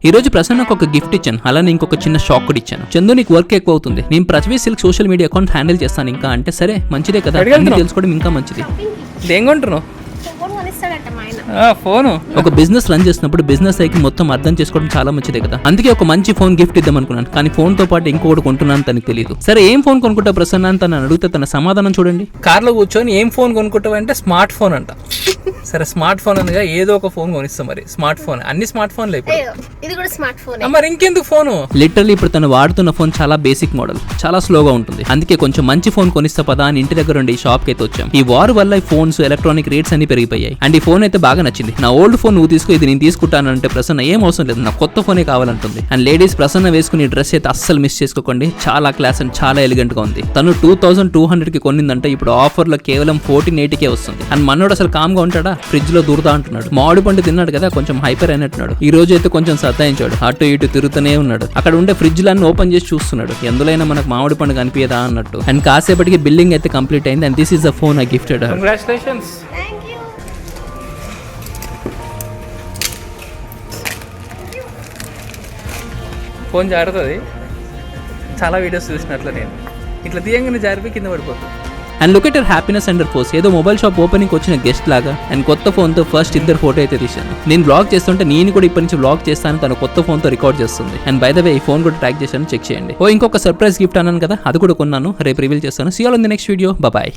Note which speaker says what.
Speaker 1: ఈ రోజు ప్రసన్నకు ఒక గిఫ్ట్ ఇచ్చాను, అలానే ఇంకొక చిన్న షాక్ కూడా ఇచ్చాను. చందు నీకు వర్క్ ఎక్కువ అవుతుంది, నేను Prithvi silk social media account handle చేస్తాను ఇంకా అంటే సరే మంచిదే కదా, అన్ని తెలుసుకోవడం ఇంకా మంచిది.
Speaker 2: ఏం కొంటున్నావు? ఫోను.
Speaker 1: ఒక బిజినెస్ రన్ చేసినప్పుడు బిజినెస్ సైకిల్ మొత్తం అర్థం చేసుకోవడం చాలా మంచిదే కదా, అందుకే ఒక మంచి ఫోన్ గిఫ్ట్ ఇద్దాం అనుకున్నాను. కానీ ఫోన్ తో పాటు ఇంకొకటి కొంటున్నాను తనకు తెలియదు. సరే ఏం ఫోన్ కొనుక్కుంటా ప్రసన్న అని తను అడిగితే తన సమాధానం చూడండి.
Speaker 2: కార్లో కూర్చొని ఏం ఫోన్ కొనుక్కుంటావు అంటే స్మార్ట్ ఫోన్ అంట. సరే స్మార్ట్ ఫోన్ అనగా ఏదో ఒక ఫోన్ కొనిస్తాం. మరి స్మార్ట్ ఫోన్ అన్ని స్మార్ట్ ఫోన్లు
Speaker 3: ఇది కూడా స్మార్ట్ ఫోన్.
Speaker 2: మరి ఇంకెందుకు ఫోను?
Speaker 1: లిటరల్లీ ఇప్పుడు తను వాడుతున్న ఫోన్ చాలా బేసిక్ మోడల్, చాలా స్లోగా ఉంటుంది. అందుకే కొంచెం మంచి ఫోన్ కొనిస్తా పదా అని ఇంటి దగ్గర ఉండి షాప్ కి అయితే వచ్చాం. ఈ వార్ వల్ల ఈ ఫోన్స్ ఎలక్ట్రానిక్ రేట్స్ అన్ని పెరిగిపోయాయి. అండ్ ఈ ఫోన్ అయితే బాగా నచ్చింది. నా ఓల్డ్ ఫోన్ నువ్వు తీసుకో, ఇది నేను తీసుకుంటాను అంటే ప్రసన్న ఏం అవసరం లేదు, నా కొత్త ఫోనే కావాలంటుంది. అండ్ లేడీస్ ప్రసన్న వేసుకుని డ్రెస్ అయితే అస్సలు మిస్ చేసుకోకండి, చాలా క్లాస్ అండ్ చాలా ఎలిగెంట్ గా ఉంది. తను 2200 కి కొనిందంటే ఇప్పుడు ఆఫర్ లో కేవలం 1480కే వస్తుంది. అండ్ మనోడు అసలు కామ్ గా ఉంటాడా, ఫ్రిడ్జ్ లో దూరుతా అంటున్నాడు. మామిడి పండు తిన్నాడు కదా, కొంచెం హైపర్ అయినట్టున్నాడు. ఈ రోజు అయితే కొంచెం సతాయించాడు, అటు ఇటు తిరుగుతూనే ఉన్నాడు. అక్కడ ఉండే ఫ్రిడ్జ్ లన్నీ ఓపెన్ చేసి చూస్తున్నాడు, ఎందులోనైనా మనకు మామిడి పండు కనిపించదా అన్నట్టు. అండ్ కాసేపటికి బిల్డింగ్ అయితే కంప్లీట్ అయింది. And this is the phone I gifted her.
Speaker 2: Congratulations. Phone జారుతుంది. చాలా వీడియోస్ చూసినట్లు నేను ఇట్లా తీయంగానే జారిపోయి కింద పడిపోతుంది.
Speaker 1: And look at her happiness under post. ఏదో మొబైల్ షాప్ ఓపెనింగ్ వచ్చిన గెస్ట్ లాగా. అండ్ కొత్త ఫోన్ తో ఫస్ట్ ఇద్దరు ఫోటో అయితే తీశాను. నేను బ్లాగ్ చేస్తుంటే నేను కూడా ఇప్పటి నుంచి బ్లాగ్ చేస్తాను, తన కొత్త ఫోన్ తో రికార్డ్ చేస్తుంది. అండ్ బై ద వే ఈ ఫోన్ కూడా ట్రాక్ చేశాను, చెక్ చేయండి. ఇంకొక సర్ప్రైజ్ గిఫ్ట్ అన్నాను కదా, అది కూడా కొన్నాను, రేపు రివీల్ చేస్తాను. See all in the next video, bye.